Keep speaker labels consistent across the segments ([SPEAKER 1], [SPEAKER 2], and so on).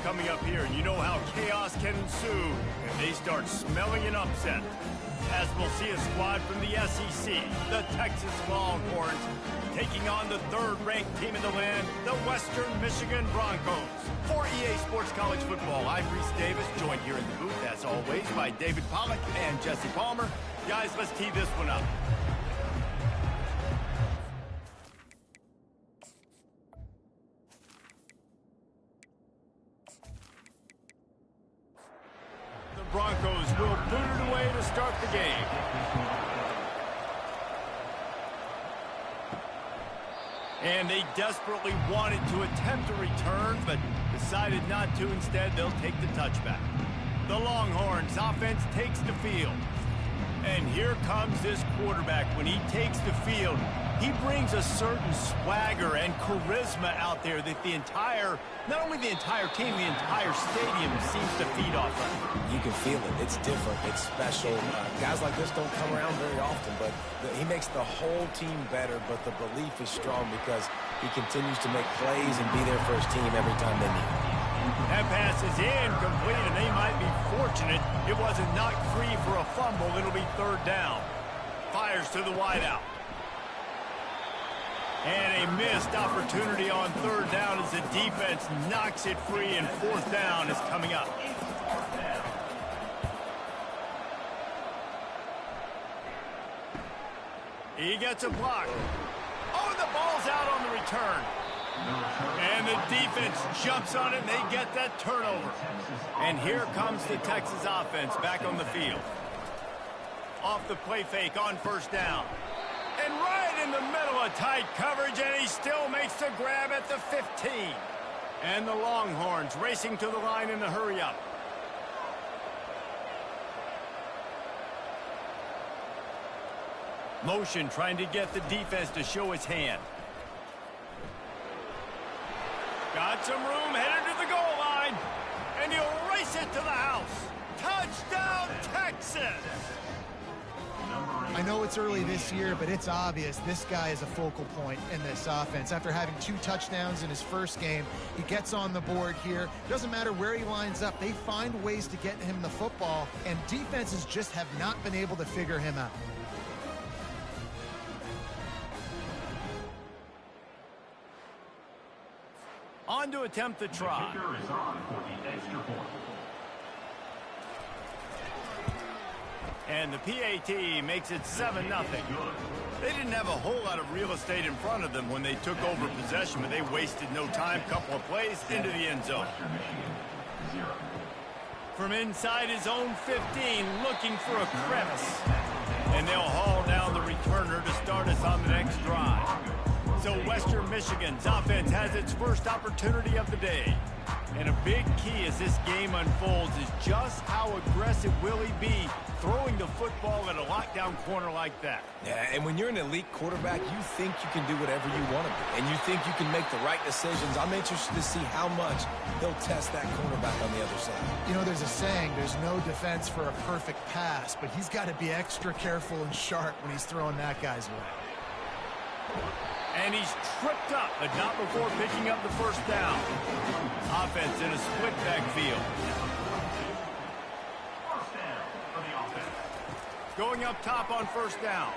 [SPEAKER 1] coming up here, and you know how chaos can ensue if they start smelling an upset. As we'll see a squad from the SEC, the Texas Longhorns, taking on the third-ranked team in the land, the Western Michigan Broncos. For EA Sports College Football, I'm Reese Davis, joined here in the booth, as always, by David Pollack and Jesse Palmer. Guys, let's tee this one up. The Broncos will boot it away to start the game. And they desperately wanted to attempt a return, but decided not to. Instead, they'll take the touchback. The Longhorns offense takes the field. And here comes this quarterback. When he takes the field, he brings a certain swagger and charisma out there that not only the entire team, the entire stadium seems to feed off of.
[SPEAKER 2] You can feel it. It's different. It's special. Guys like this don't come around very often, but he makes the whole team better, but the belief is strong because he continues to make plays and be there for his team every time they need him.
[SPEAKER 1] That pass is incomplete, and they might be fortunate it wasn't knocked free for a fumble. It'll be third down. Fires to the wideout. And a missed opportunity on third down as the defense knocks it free, and fourth down is coming up. He gets a block. Oh, the ball's out on the return. And the defense jumps on it, and they get that turnover. And here comes the Texas offense back on the field. Off the play fake on first down. And right in the middle of tight coverage, and he still makes the grab at the 15. And the Longhorns racing to the line in the hurry-up. Motion trying to get the defense to show his hand. Got some room, headed to the goal line. And he'll race it to the house. Touchdown, Texas!
[SPEAKER 3] I know it's early this year, but it's obvious this guy is a focal point in this offense. After having 2 touchdowns in his first game, he gets on the board here. Doesn't matter where he lines up, they find ways to get him the football, and defenses just have not been able to figure him out.
[SPEAKER 1] On to attempt the try. And the PAT makes it 7-0. They didn't have a whole lot of real estate in front of them when they took over possession, but they wasted no time. Couple of plays into the end zone. From inside his own 15, looking for a crevice. And they'll haul down the returner to start us on the next drive. So Western Michigan's offense has its first opportunity of the day. And a big key as this game unfolds is just how aggressive will he be throwing the football at a lockdown corner like that.
[SPEAKER 2] Yeah, and when you're an elite quarterback, you think you can do whatever you want to do. And you think you can make the right decisions. I'm interested to see how much they'll test that cornerback on the other side.
[SPEAKER 3] You know, there's a saying, there's no defense for a perfect pass, but he's got to be extra careful and sharp when he's throwing that guy's way.
[SPEAKER 1] And he's tripped up, but not before picking up the first down. Offense in a split backfield. Going up top on first down.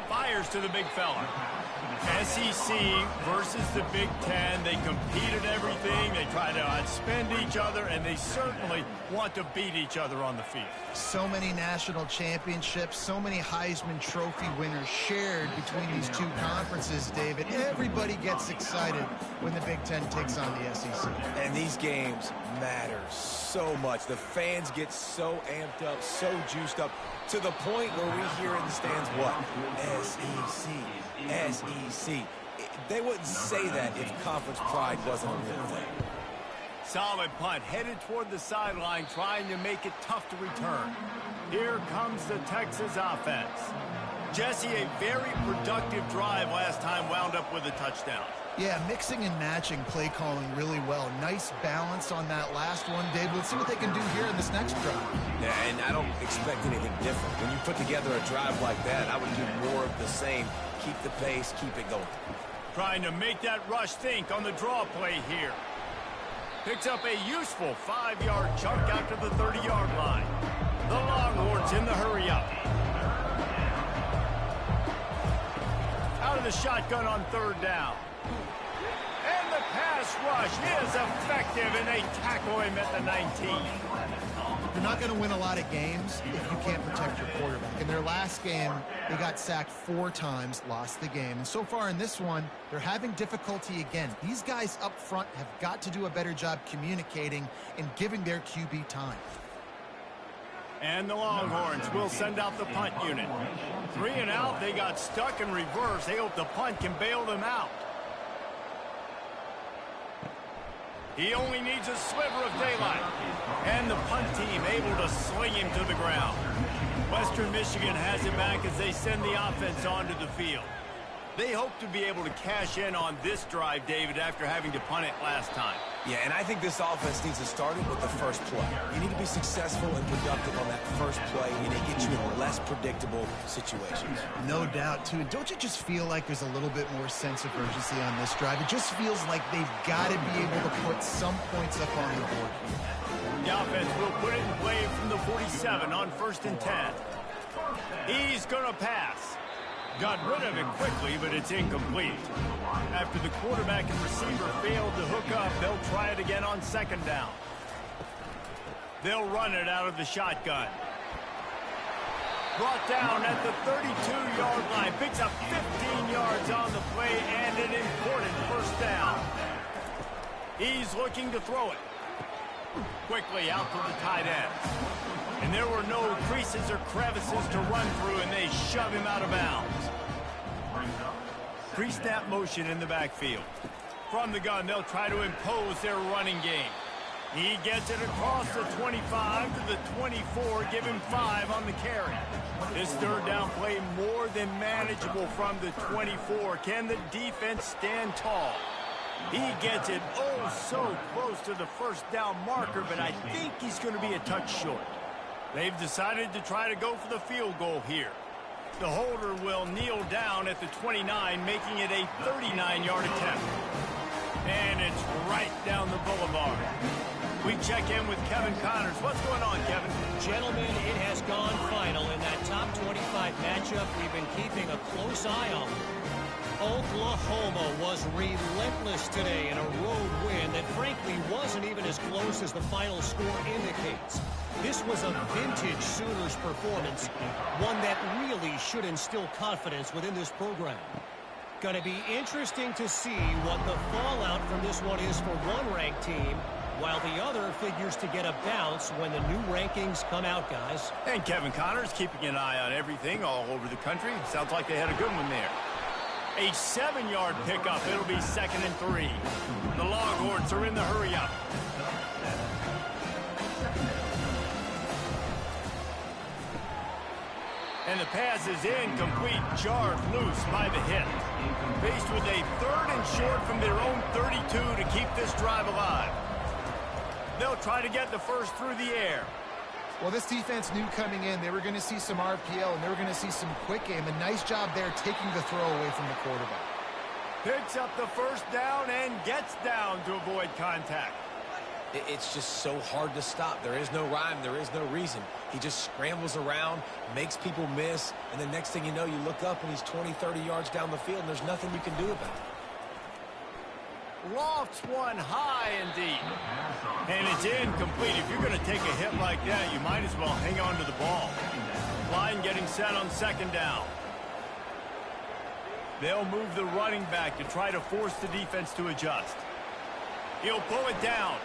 [SPEAKER 1] Fires to the big fella. SEC versus the Big Ten. They compete at everything. They try to outspend each other, and they certainly want to beat each other on the field.
[SPEAKER 3] So many national championships, so many Heisman Trophy winners shared between these two conferences, David. Everybody gets excited when the Big Ten takes on the SEC.
[SPEAKER 2] And these games matter so much. The fans get so amped up, so juiced up, to the point where we hear in the stands, what? SEC. SEC. They wouldn't say that if conference pride wasn't a real thing.
[SPEAKER 1] Solid punt, headed toward the sideline, trying to make it tough to return. Here comes the Texas offense. Jesse, a very productive drive last time, wound up with a touchdown.
[SPEAKER 3] Yeah, mixing and matching play calling really well. Nice balance on that last one, Dave. Let's see what they can do here in this next drive.
[SPEAKER 2] Yeah, and I don't expect anything different. When you put together a drive like that, I would do more of the same. Keep the pace, keep it going.
[SPEAKER 1] Trying to make that rush think on the draw play here. Picks up a useful 5-yard chunk out to the 30-yard line. The Longhorns in the hurry-up. Out of the shotgun on 3rd down. And the pass rush is effective, and they tackle him at the 19.
[SPEAKER 3] You're not going to win a lot of games if you can't protect your quarterback. In their last game, they got sacked 4 times, lost the game. And so far in this one, they're having difficulty again. These guys up front have got to do a better job communicating and giving their QB time.
[SPEAKER 1] And the Longhorns will send out the punt unit. 3 and out, they got stuck in reverse. They hope the punt can bail them out. He only needs a sliver of daylight. And the punt team able to sling him to the ground. Western Michigan has it back as they send the offense onto the field. They hope to be able to cash in on this drive, David, after having to punt it last time.
[SPEAKER 2] Yeah, and I think this offense needs to start it with the first play. You need to be successful and productive on that first play, and it gets you in less predictable situations.
[SPEAKER 3] No doubt, too. Don't you just feel like there's a little bit more sense of urgency on this drive? It just feels like they've got to be able to put some points up on the board here.
[SPEAKER 1] The offense will put it in play from the 47 on 1st and 10. He's going to pass. Got rid of it quickly, but it's incomplete. After the quarterback and receiver failed to hook up, they'll try it again on 2nd down. They'll run it out of the shotgun. Brought down at the 32-yard line. Picks up 15 yards on the play and an important 1st down. He's looking to throw it. Quickly out to the tight ends. And there were no creases or crevices to run through, and they shove him out of bounds. Pre-snap motion in the backfield. From the gun, they'll try to impose their running game. He gets it across the 25 to the 24, give him 5 on the carry. This 3rd down play more than manageable from the 24. Can the defense stand tall? He gets it so close to the 1st down marker, but I think he's going to be a touch short. They've decided to try to go for the field goal here. The holder will kneel down at the 29, making it a 39-yard attempt. And it's right down the boulevard. We check in with Kevin Connors. What's going on, Kevin?
[SPEAKER 4] Gentlemen, it has gone final in that top 25 matchup. We've been keeping a close eye on it. Oklahoma was relentless today in a road win that frankly wasn't even as close as the final score indicates. This was a vintage Sooners performance, one that really should instill confidence within this program. Going to be interesting to see what the fallout from this one is for one ranked team, while the other figures to get a bounce when the new rankings come out, guys.
[SPEAKER 1] And Kevin Connors keeping an eye on everything all over the country. Sounds like they had a good one there. A 7-yard pickup. It'll be 2nd and 3. The Longhorns are in the hurry-up. And the pass is incomplete, jarred loose by the hit. Faced with a 3rd and short from their own 32 to keep this drive alive. They'll try to get the first through the air.
[SPEAKER 3] Well, this defense knew coming in they were going to see some RPO and they were going to see some quick game. A nice job there taking the throw away from the quarterback.
[SPEAKER 1] Picks up the 1st down and gets down to avoid contact.
[SPEAKER 2] It's just so hard to stop. There is no rhyme. There is no reason. He just scrambles around, makes people miss, and the next thing you know, you look up and he's 20, 30 yards down the field, and there's nothing you can do about it.
[SPEAKER 1] Lofts one high indeed. And it's incomplete. If you're going to take a hit like that, you might as well hang on to the ball. Line getting set on 2nd down. They'll move the running back to try to force the defense to adjust. He'll pull it down.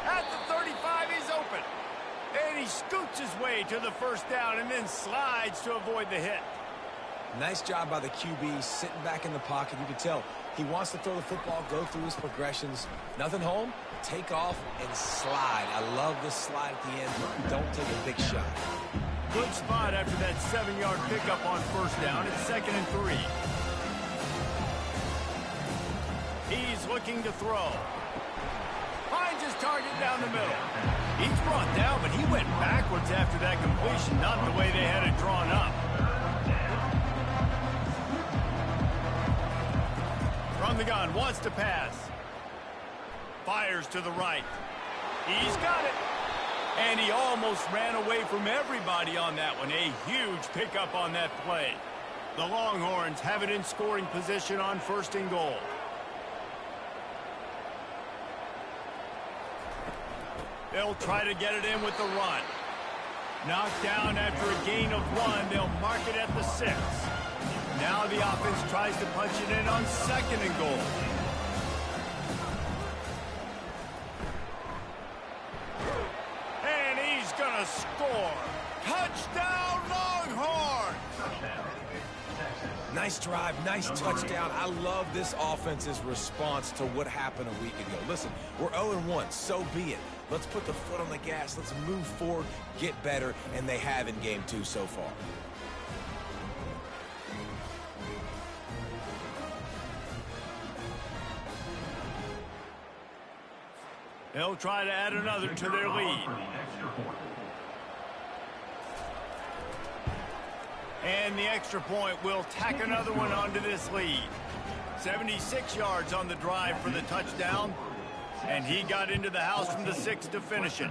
[SPEAKER 1] At the 35, he's open. And he scoots his way to the 1st down and then slides to avoid the hit.
[SPEAKER 2] Nice job by the QB sitting back in the pocket. You can tell he wants to throw the football, go through his progressions. Nothing home, take off, and slide. I love this slide at the end. Don't take a big shot.
[SPEAKER 1] Good spot after that 7-yard pickup on 1st down. It's 2nd and 3. He's looking to throw. Finds his target down the middle. He's brought down, but he went backwards after that completion, not the way they had it drawn up. From the gun, wants to pass. Fires to the right. He's got it. And he almost ran away from everybody on that one. A huge pickup on that play. The Longhorns have it in scoring position on 1st and goal. They'll try to get it in with the run. Knocked down after a gain of 1. They'll mark it at the 6. Now the offense tries to punch it in on 2nd and goal. And he's going to score. Touchdown, Longhorns!
[SPEAKER 2] Nice drive, nice touchdown. I love this offense's response to what happened a week ago. Listen, we're 0-1, so be it. Let's put the foot on the gas. Let's move forward, get better, and they have in game 2 so far.
[SPEAKER 1] They'll try to add another to their lead. And the extra point will tack another one onto this lead. 76 yards on the drive for the touchdown. And he got into the house from the 6 to finish it.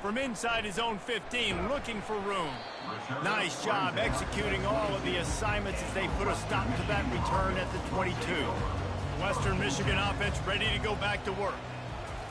[SPEAKER 1] From inside his own 15, looking for room. Nice job executing all of the assignments as they put a stop to that return at the 22. Western Michigan offense ready to go back to work.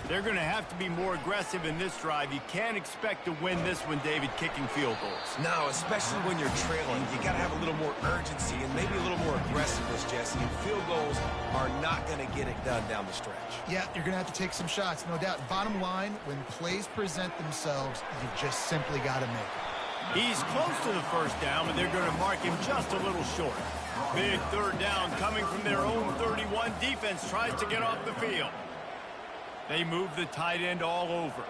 [SPEAKER 1] They're going to have to be more aggressive in this drive. You can't expect to win this one, David, kicking field goals.
[SPEAKER 2] No, especially when you're trailing. You got to have a little more urgency and maybe a little more aggressiveness, Jesse. And field goals are not going to get it done down the stretch.
[SPEAKER 3] Yeah, you're going to have to take some shots, no doubt. Bottom line, when plays present themselves, you just simply got to make it.
[SPEAKER 1] He's close to the first down, but they're going to mark him just a little short. Big 3rd down coming from their own 31. Defense tries to get off the field. They move the tight end all over.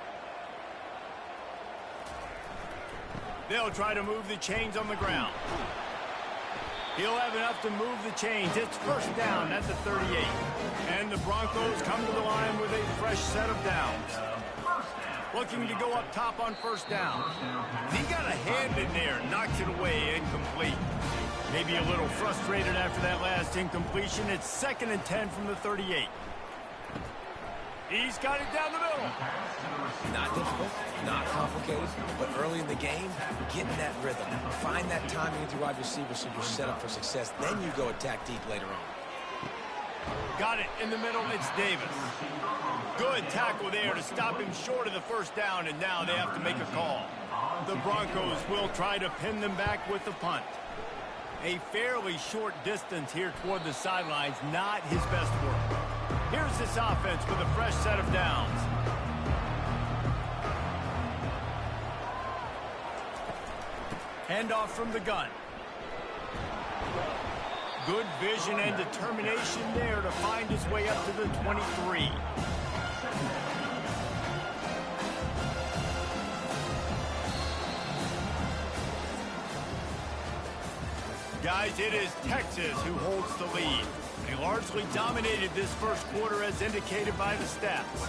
[SPEAKER 1] They'll try to move the chains on the ground. He'll have enough to move the chains. It's 1st down at the 38. And the Broncos come to the line with a fresh set of downs. Looking to go up top on 1st down. He got a hand in there, knocks it away, incomplete. Maybe a little frustrated after that last incompletion. It's 2nd and 10 from the 38. He's got it down the middle.
[SPEAKER 2] Not difficult, not complicated, but early in the game, get in that rhythm. Find that timing with your wide receiver so you're set up for success. Then you go attack deep later on.
[SPEAKER 1] Got it in the middle. It's Davis. Good tackle there to stop him short of the 1st down, and now they have to make a call. The Broncos will try to pin them back with the punt. A fairly short distance here toward the sidelines, not his best work. Here's this offense with a fresh set of downs. Handoff from the gun. Good vision and determination there to find his way up to the 23. Guys, it is Texas who holds the lead. They largely dominated this 1st quarter as indicated by the stats.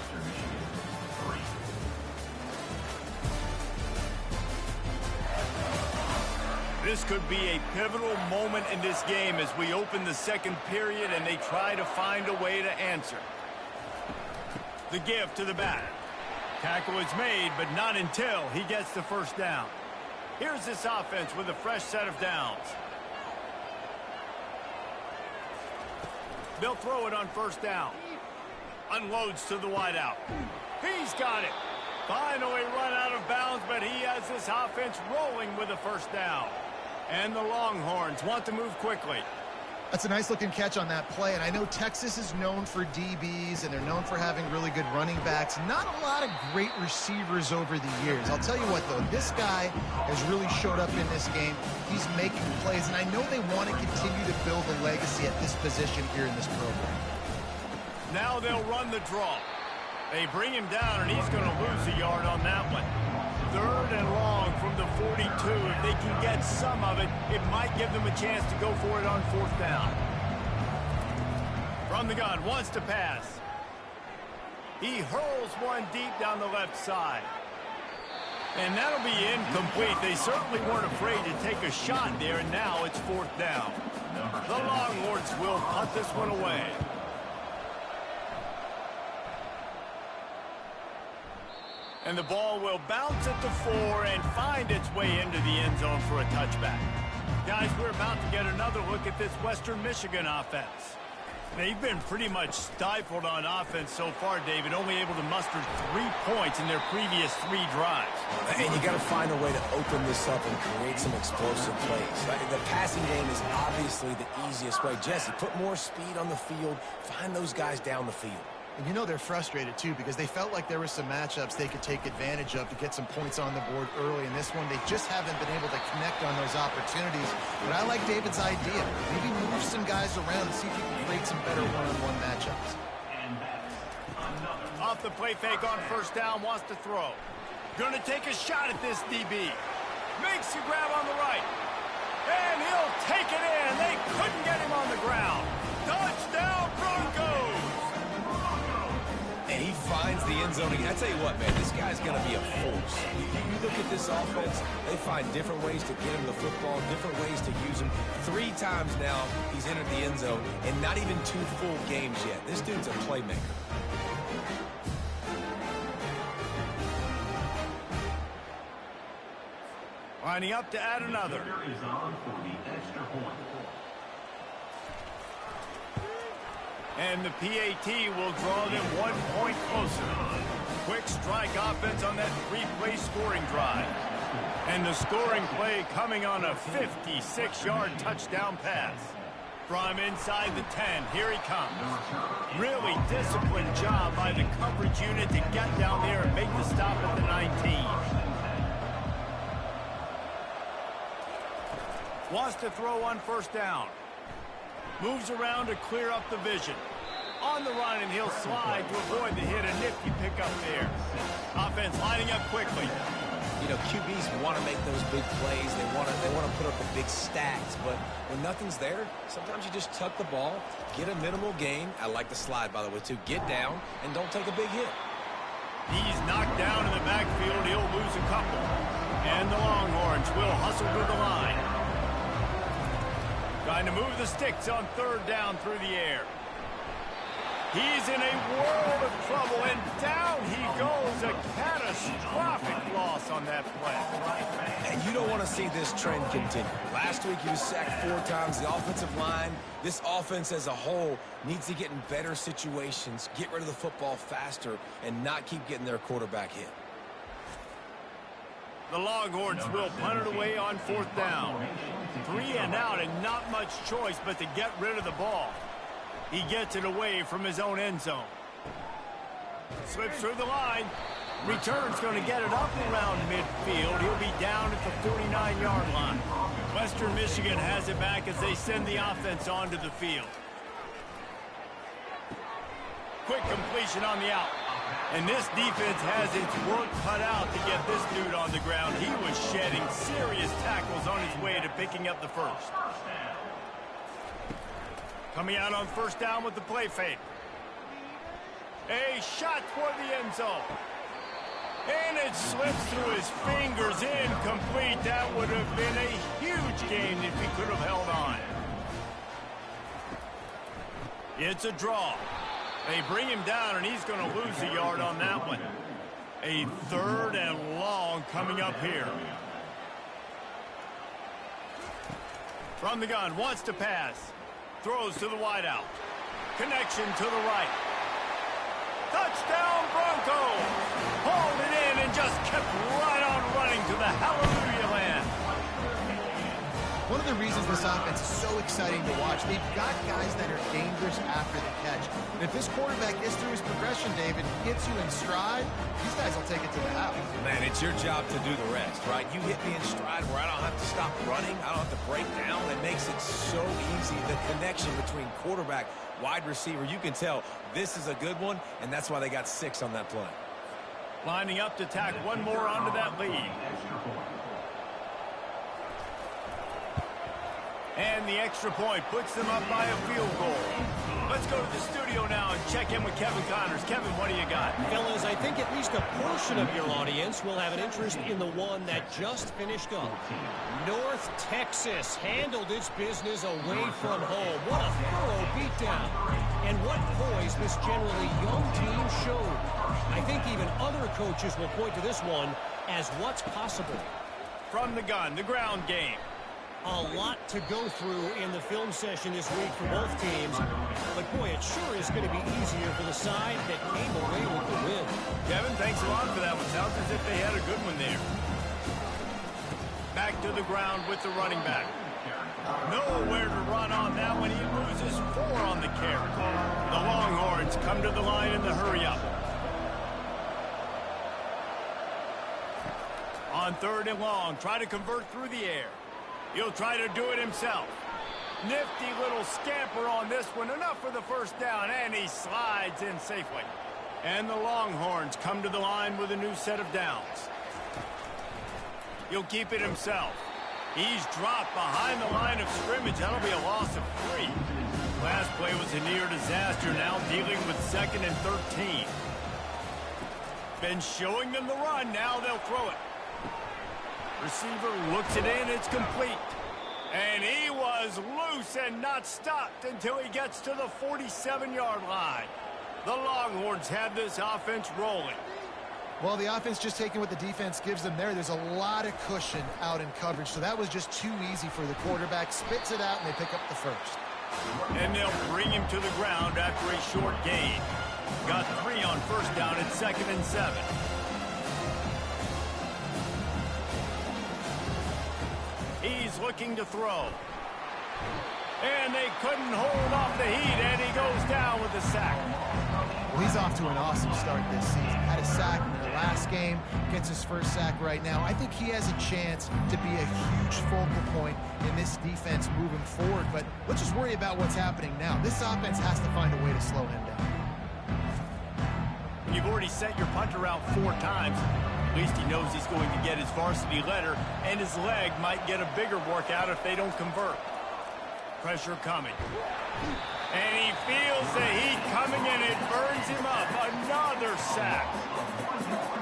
[SPEAKER 1] This could be a pivotal moment in this game as we open the 2nd period and they try to find a way to answer. The give to the back. Tackle is made, but not until he gets the 1st down. Here's this offense with a fresh set of downs. They'll throw it on 1st down. Unloads to the wideout. He's got it. Finally run out of bounds, but he has this offense rolling with a 1st down. And the Longhorns want to move quickly.
[SPEAKER 3] That's a nice-looking catch on that play, and I know Texas is known for DBs, and they're known for having really good running backs. Not a lot of great receivers over the years. I'll tell you what, though, this guy has really showed up in this game. He's making plays, and I know they want to continue to build a legacy at this position here in this program.
[SPEAKER 1] Now they'll run the draw. They bring him down, and he's going to lose a yard on that one. 3rd and long from the 42. If they can get some of it, it might give them a chance to go for it on 4th down. From the gun, wants to pass. He hurls one deep down the left side. And that'll be incomplete. They certainly weren't afraid to take a shot there, and now it's 4th down. The Longhorns will punt this one away. And the ball will bounce at the 4 and find its way into the end zone for a touchback. Guys, we're about to get another look at this Western Michigan offense. They've been pretty much stifled on offense so far, David, only able to muster 3 points in their previous 3 drives.
[SPEAKER 2] And you got to find a way to open this up and create some explosive plays. The passing game is obviously the easiest way. Jesse, put more speed on the field, find those guys down the field.
[SPEAKER 3] And you know they're frustrated, too, because they felt like there were some matchups they could take advantage of to get some points on the board early. In this one, they just haven't been able to connect on those opportunities. But I like David's idea. Maybe move some guys around and see if you can create some better one-on-one matchups.
[SPEAKER 1] Off the play fake on first down, wants to throw. Gonna take a shot at this DB. Makes the grab on the right. And he'll take it in. They couldn't get him on the ground. Touchdown, Broncos!
[SPEAKER 2] And he finds the end zone. I tell you what, man, this guy's going to be a force. You look at this offense, they find different ways to get him the football, different ways to use him. 3 times now he's entered the end zone, and not even 2 full games yet. This dude's a playmaker.
[SPEAKER 1] Lining up to add another. And the PAT will draw them 1 point closer. Quick strike offense on that 3-play scoring drive. And the scoring play coming on a 56-yard touchdown pass. From inside the 10, here he comes. Really disciplined job by the coverage unit to get down there and make the stop at the 19. Wants to throw on first down. Moves around to clear up the vision. On the run, and he'll slide to avoid the hit. A nifty pickup there. Offense lining up quickly.
[SPEAKER 2] You know, QBs want to make those big plays. They want to put up the big stats. But when nothing's there, sometimes you just tuck the ball, get a minimal gain. I like the slide, by the way, too. Get down and don't take a big hit.
[SPEAKER 1] He's knocked down in the backfield. He'll lose a couple. And the Longhorns will hustle to the line. Trying to move the sticks on third down through the air. He's in a world of trouble, and down he goes. A catastrophic loss on that play.
[SPEAKER 2] And you don't want to see this trend continue. Last week he was sacked 4 times. The offensive line, this offense as a whole, needs to get in better situations, get rid of the football faster, and not keep getting their quarterback hit.
[SPEAKER 1] The Longhorns will punt it away on 4th down. 3 and out, and not much choice but to get rid of the ball. He gets it away from his own end zone. Slips through the line. Return's going to get it up around midfield. He'll be down at the 49-yard line. Western Michigan has it back as they send the offense onto the field. Quick completion on the out. And this defense has its work cut out to get this dude on the ground. He was shedding serious tackles on his way to picking up the first. Coming out on first down with the play fake. A shot toward the end zone. And it slips through his fingers, incomplete. That would have been a huge gain if he could have held on. It's a draw. They bring him down, and he's going to lose a yard on that one. A 3rd and long coming up here. From the gun, wants to pass. Throws to the wideout. Connection to the right. Touchdown, Broncos! Hauled it in and just kept right on running to the hallelujah land.
[SPEAKER 3] One of the reasons this offense is so exciting to watch, they've got guys that are dangerous after the catch. And if this quarterback gets through his progression, David, gets you in stride, these guys will take it to the house.
[SPEAKER 2] Man, it's your job to do the rest, right? You hit me in stride where I don't have to stop running. I don't have to break down. It makes it so easy. The connection between quarterback, wide receiver, you can tell this is a good one, and that's why they got 6 on that play.
[SPEAKER 1] Lining up to tack one more onto that lead. And the extra point puts them up by a field goal. Let's go to the studio now and check in with Kevin Connors. Kevin, what do you got?
[SPEAKER 4] Fellas, I think at least a portion of your audience will have an interest in the one that just finished up. North Texas handled its business away from home. What a thorough beatdown. And what poise this generally young team showed. I think even other coaches will point to this one as what's possible.
[SPEAKER 1] From the gun, the ground game.
[SPEAKER 4] A lot to go through in the film session this week for both teams. But, boy, it sure is going to be easier for the side that came away with the win.
[SPEAKER 1] Kevin, thanks a lot for that one. Sounds as if they had a good one there. Back to the ground with the running back. Nowhere to run on that one. He loses 4 on the carry. The Longhorns come to the line in the hurry-up. On 3rd and long, try to convert through the air. He'll try to do it himself. Nifty little scamper on this one. Enough for the first down, and he slides in safely. And the Longhorns come to the line with a new set of downs. He'll keep it himself. He's dropped behind the line of scrimmage. That'll be a loss of 3. Last play was a near disaster, now dealing with 2nd and 13. Been showing them the run, now they'll throw it. Receiver looks it in, it's complete. And he was loose and not stopped until he gets to the 47-yard line. The Longhorns have this offense rolling.
[SPEAKER 3] Well, the offense just taking what the defense gives them there. There's a lot of cushion out in coverage, so that was just too easy for the quarterback. Spits it out, and they pick up the first.
[SPEAKER 1] And they'll bring him to the ground after a short gain. Got 3 on first down at 2nd and 7. He's looking to throw. And they couldn't hold off the heat, and he goes down with a sack.
[SPEAKER 3] Well, he's off to an awesome start this season. Had a sack in the last game, gets his first sack right now. I think he has a chance to be a huge focal point in this defense moving forward, but let's just worry about what's happening now. This offense has to find a way to slow him down.
[SPEAKER 1] You've already sent your punter out 4 times. At least he knows he's going to get his varsity letter, and his leg might get a bigger workout if they don't convert. Pressure coming. And he feels the heat coming, and it burns him up. Another sack.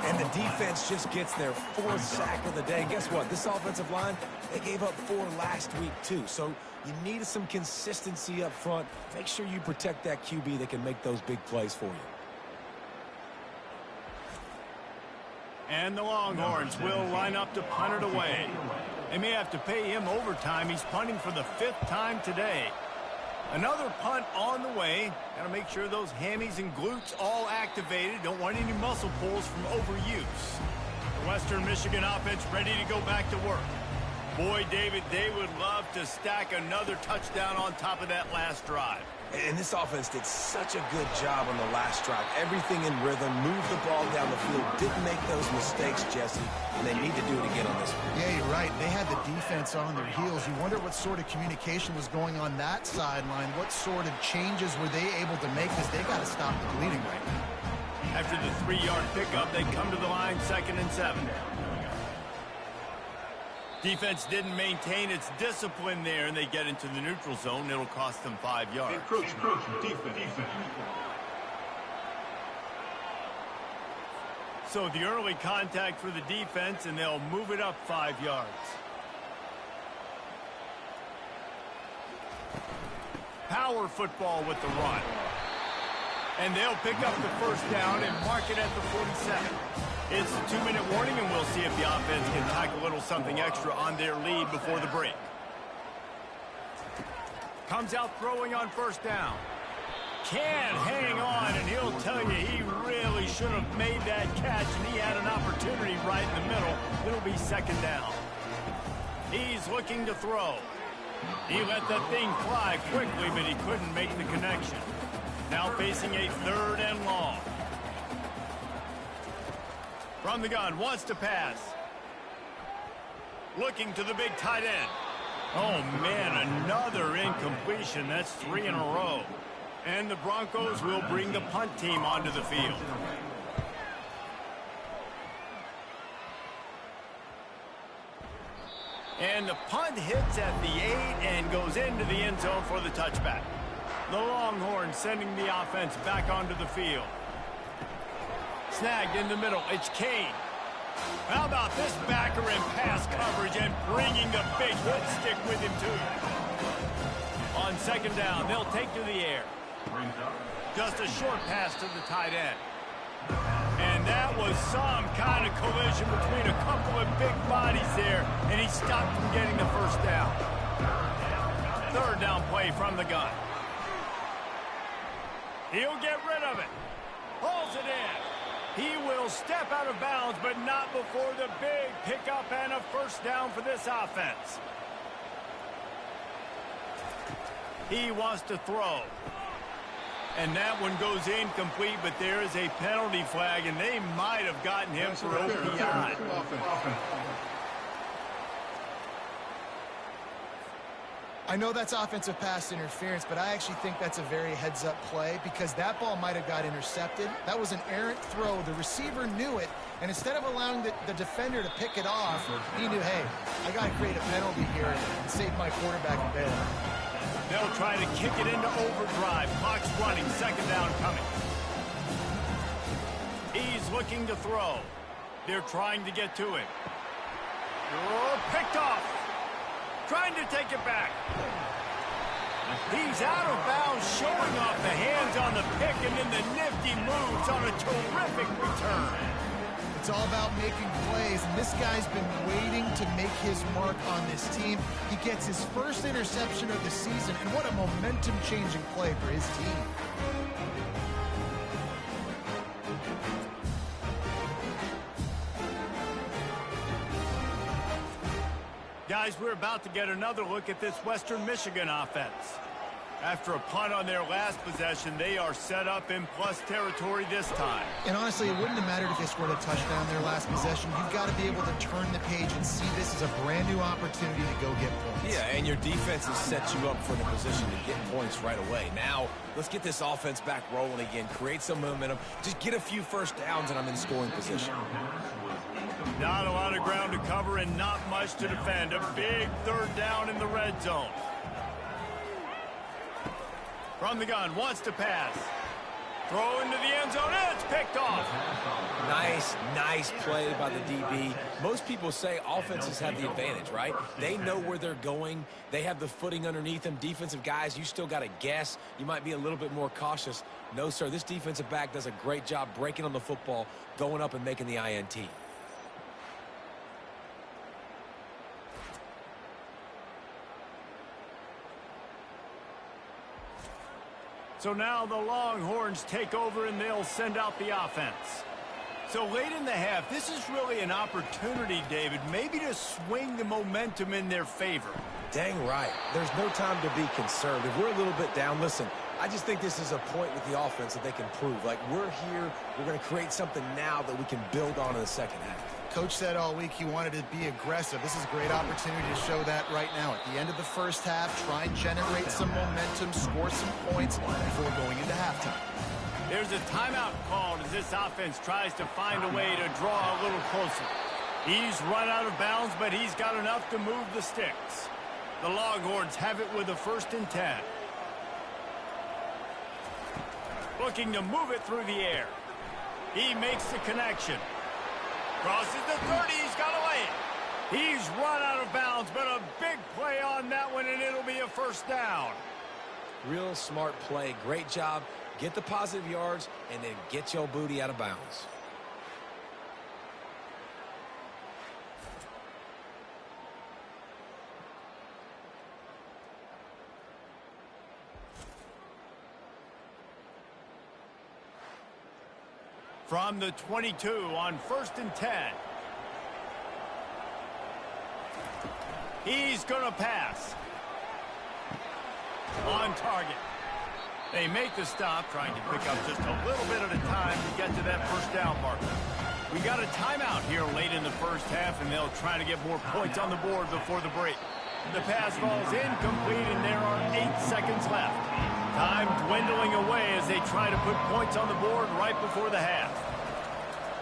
[SPEAKER 2] And the defense just gets their 4th sack of the day. And guess what? This offensive line, they gave up 4 last week, too. So you need some consistency up front. Make sure you protect that QB that can make those big plays for you.
[SPEAKER 1] And the Longhorns will line up to punt it away. They may have to pay him overtime. He's punting for the 5th time today. Another punt on the way. Got to make sure those hammies and glutes all activated. Don't want any muscle pulls from overuse. The Western Michigan offense ready to go back to work. Boy, David, they would love to stack another touchdown on top of that last drive.
[SPEAKER 2] And this offense did such a good job on the last drive. Everything in rhythm, moved the ball down the field, didn't make those mistakes, Jesse, and they need to do it again on this one.
[SPEAKER 3] Yeah, you're right. They had the defense on their heels. You wonder what sort of communication was going on that sideline. What sort of changes were they able to make, because they got to stop the bleeding right now.
[SPEAKER 1] After the 3-yard pickup, they come to the line 2nd and 7. Defense didn't maintain its discipline there, and they get into the neutral zone. It'll cost them 5 yards. Defense. So the early contact for the defense, and they'll move it up 5 yards. Power football with the run. And they'll pick up the first down and mark it at the 47. It's a 2-minute warning, and we'll see if the offense can tack a little something extra on their lead before the break. Comes out throwing on first down. Can't hang on, and he'll tell you he really should have made that catch, and he had an opportunity right in the middle. It'll be 2nd down. He's looking to throw. He let that thing fly quickly, but he couldn't make the connection. Now facing a 3rd and long. From the gun, wants to pass. Looking to the big tight end. Oh, man, another incompletion. That's 3 in a row. And the Broncos will bring the punt team onto the field. And the punt hits at the 8 and goes into the end zone for the touchback. The Longhorns sending the offense back onto the field. Snagged in the middle. It's Kane. How about this backer in pass coverage and bringing the big hit stick with him, too. On 2nd down, they'll take to the air. Just a short pass to the tight end. And that was some kind of collision between a couple of big bodies there, and he stopped from getting the first down. Third down play from the gun. He'll get rid of it. Hauls it in. He will step out of bounds, but not before the big pickup and a first down for this offense. He wants to throw. And that one goes incomplete, but there is a penalty flag, and they might have gotten him for OPI.
[SPEAKER 3] I know that's offensive pass interference, but I actually think that's a very heads-up play because that ball might have got intercepted. That was an errant throw. The receiver knew it, and instead of allowing the defender to pick it off, he knew, hey, I got to create a penalty here and save my quarterback a bit.
[SPEAKER 1] They'll try to kick it into overdrive. Clock's running. Second down coming. He's looking to throw. They're trying to get to him. Oh, picked off. Trying to take it back. He's out of bounds, showing off the hands on the pick, and then the nifty moves on a terrific return.
[SPEAKER 3] It's all about making plays, and this guy's been waiting to make his mark on this team. He gets his first interception of the season, and what a momentum-changing play for his team.
[SPEAKER 1] Guys, we're about to get another look at this Western Michigan offense. After a punt on their last possession, they are set up in plus territory this time.
[SPEAKER 3] And honestly, it wouldn't have mattered if they scored a touchdown their last possession. You've got to be able to turn the page and see this as a brand new opportunity to go get points.
[SPEAKER 2] Yeah, and your defense has set you up for the position to get points right away. Now, let's get this offense back rolling again, create some momentum, just get a few first downs, and I'm in scoring position.
[SPEAKER 1] Not a lot of ground to cover and not much to defend. A big third down in the red zone. From the gun, wants to pass. Throw into the end zone, and it's picked off.
[SPEAKER 2] Nice play by the DB. Most people say offenses have the advantage, right? They know where they're going. They have the footing underneath them. Defensive guys, you still got to guess. You might be a little bit more cautious. No, sir, this defensive back does a great job breaking on the football, going up and making the INT.
[SPEAKER 1] So now the Longhorns take over and they'll send out the offense. So late in the half, this is really an opportunity, David, maybe to swing the momentum in their favor.
[SPEAKER 2] Dang right. There's no time to be concerned. If we're a little bit down, listen, I just think this is a point with the offense that they can prove. Like, we're here, we're going to create something now that we can build on in the second half.
[SPEAKER 3] Coach said all week he wanted to be aggressive. This is a great opportunity to show that right now. At the end of the first half, try and generate some momentum, score some points before going into halftime.
[SPEAKER 1] There's a timeout called as this offense tries to find a way to draw a little closer. He's run out of bounds, but he's got enough to move the sticks. The Longhorns have it with a 1st and 10. Looking to move it through the air. He makes the connection. Crosses the 30, he's got to lay it. He's run out of bounds, but a big play on that one, and it'll be a first down.
[SPEAKER 2] Real smart play. Great job. Get the positive yards, and then get your booty out of bounds.
[SPEAKER 1] From the 22 on 1st and 10. He's going to pass. On target. They make the stop, trying to pick up just a little bit at a time to get to that first down marker. We got a timeout here late in the first half, and they'll try to get more points on the board before the break. The pass falls incomplete, and there are 8 seconds left. Time dwindling away as they try to put points on the board right before the half.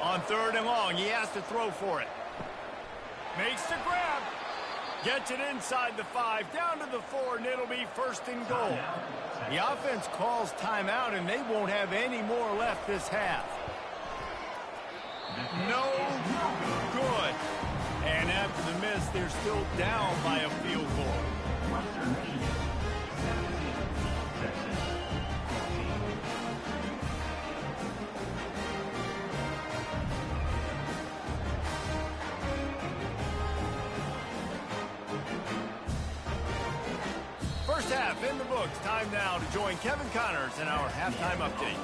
[SPEAKER 1] On 3rd and long, he has to throw for it. Makes the grab. Gets it inside the 5, down to the 4, and it'll be 1st and goal. The offense calls timeout, and they won't have any more left this half. No good. And after the miss, they're still down by a field goal. half in the books. Time now to join Kevin Connors in our halftime update.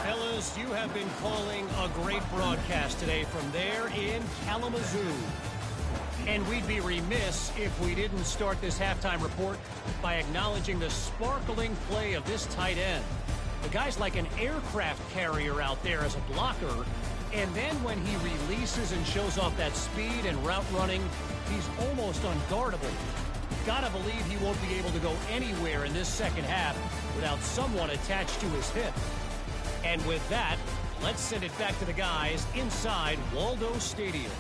[SPEAKER 4] Fellas, you have been calling a great broadcast today from there in Kalamazoo. And we'd be remiss if we didn't start this halftime report by acknowledging the sparkling play of this tight end. The guy's like an aircraft carrier out there as a blocker. And then when he releases and shows off that speed and route running, he's almost unguardable. Gotta believe he won't be able to go anywhere in this second half without someone attached to his hip. And with that, let's send it back to the guys inside Waldo Stadium.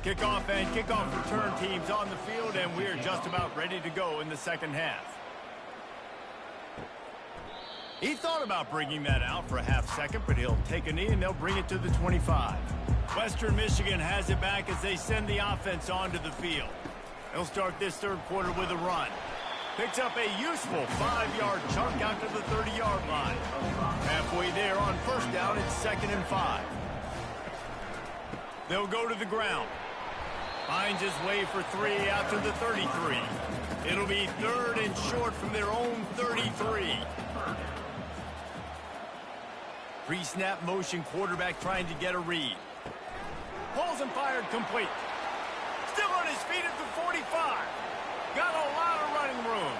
[SPEAKER 1] Kickoff and kickoff return teams on the field, and we're just about ready to go in the second half. He thought about bringing that out for a half second, but he'll take a knee and they'll bring it to the 25. Western Michigan has it back as they send the offense onto the field. They'll start this third quarter with a run. Picks up a useful 5-yard chunk out to the 30-yard line. Halfway there on first down, it's 2nd and 5. They'll go to the ground. Finds his way for 3 out to the 33. It'll be 3rd and short from their own 33. Pre-snap motion quarterback trying to get a read. Pulls and fired complete. Still on his feet at the 45. Got a lot of running room.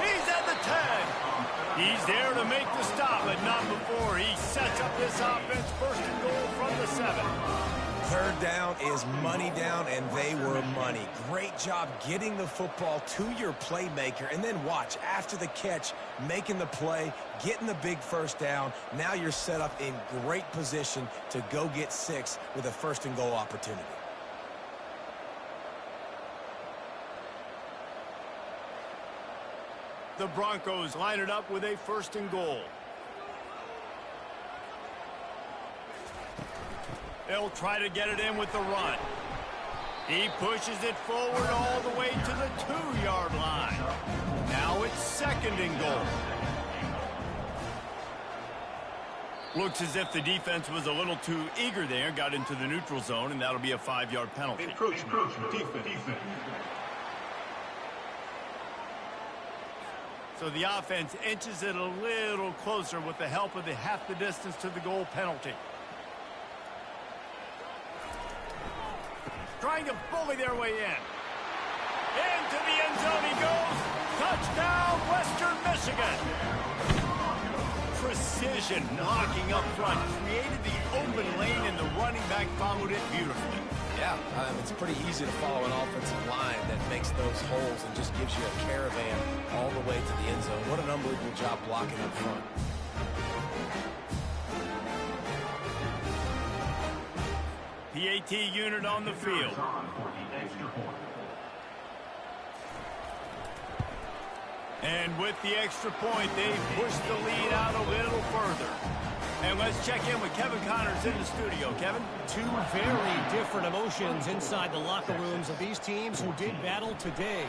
[SPEAKER 1] He's at the 10. He's there to make the stop, but not before he sets up this offense. 1st and goal from the 7.
[SPEAKER 2] 3rd down is money down, and they were money. Great job getting the football to your playmaker, and then watch, after the catch, making the play, getting the big 1st down. Now you're set up in great position to go get 6 with a 1st and goal opportunity.
[SPEAKER 1] The Broncos line it up with a 1st and goal. They'll try to get it in with the run. He pushes it forward all the way to the 2-yard line. Now it's 2nd and goal. Looks as if the defense was a little too eager there, got into the neutral zone, and that'll be a 5-yard penalty.
[SPEAKER 5] Encroachment. Defense.
[SPEAKER 1] So the offense inches it a little closer with the help of the half the distance to the goal penalty. Trying to bully their way in. Into the end zone he goes. Touchdown, Western Michigan. Precision blocking up front. Created the open lane, and the running back followed it beautifully.
[SPEAKER 2] Yeah, it's pretty easy to follow an offensive line that makes those holes and just gives you a caravan all the way to the end zone. What an unbelievable job blocking up front.
[SPEAKER 1] PAT unit on the field. And with the extra point, they push the lead out a little further. And let's check in with Kevin Connors in the studio. Kevin?
[SPEAKER 4] 2 very different emotions inside the locker rooms of these teams who did battle today.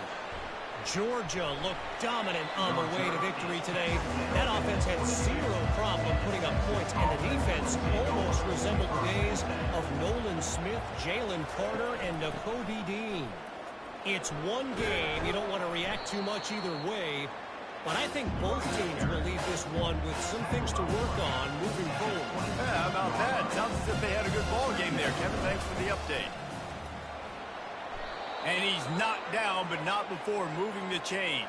[SPEAKER 4] Georgia looked dominant on the way to victory today. That offense had 0 problem putting up points, and the defense almost resembled the days of Nolan Smith, Jalen Carter, and Nakobe Dean. It's one game. You don't want to react too much either way, but I think both teams will leave this one with some things to work on moving forward.
[SPEAKER 1] Yeah, how about that? Sounds as if they had a good ball game there, Kevin. Thanks for the update. And he's knocked down, but not before moving the chains.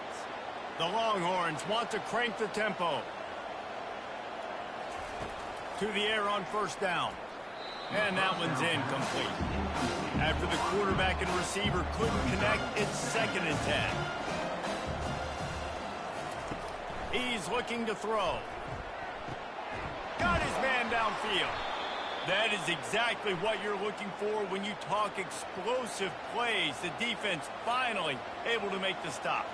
[SPEAKER 1] The Longhorns want to crank the tempo. To the air on 1st down. And that one's incomplete. After the quarterback and receiver couldn't connect, it's 2nd and 10. He's looking to throw. Got his man downfield. That is exactly what you're looking for when you talk explosive plays. The defense finally able to make the stop.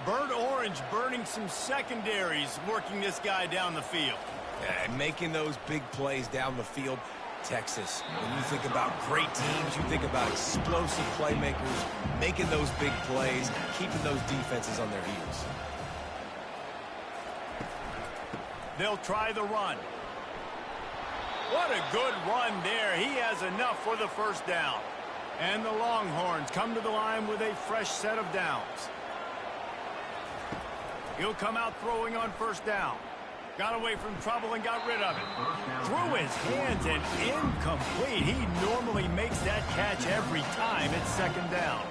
[SPEAKER 1] Burnt Orange burning some secondaries, working this guy down the field.
[SPEAKER 2] And making those big plays down the field. Texas, when you think about great teams, you think about explosive playmakers, making those big plays, keeping those defenses on their heels.
[SPEAKER 1] They'll try the run. What a good run there. He has enough for the 1st down. And the Longhorns come to the line with a fresh set of downs. He'll come out throwing on first down. Got away from trouble and got rid of it. Through his hands and incomplete. He normally makes that catch every time it's second down.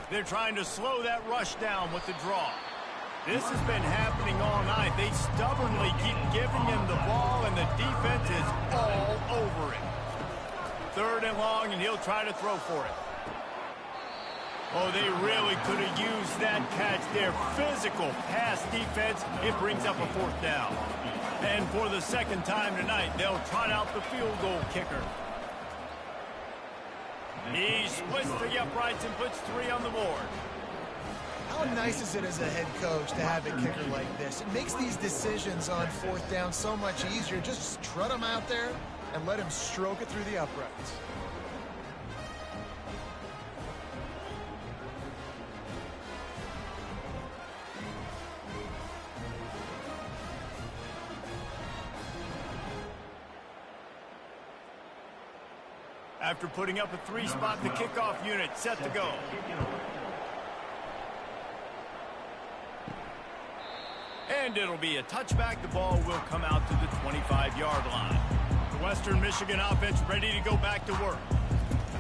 [SPEAKER 1] They're trying to slow that rush down with the draw. This has been happening all night. They stubbornly keep giving him the ball, and the defense is all over it. Third and long, and he'll try to throw for it. Oh, they really could have used that catch there. Physical pass defense. It brings up a fourth down. And for the second time tonight, they'll trot out the field goal kicker. He splits the uprights and puts 3 on the board.
[SPEAKER 3] How nice is it as a head coach to have a kicker like this? It makes these decisions on fourth down so much easier. Just strut him out there and let him stroke it through the uprights.
[SPEAKER 1] After putting up a 3-spot, the kickoff unit set to go. And it'll be a touchback. The ball will come out to the 25-yard line. The Western Michigan offense ready to go back to work.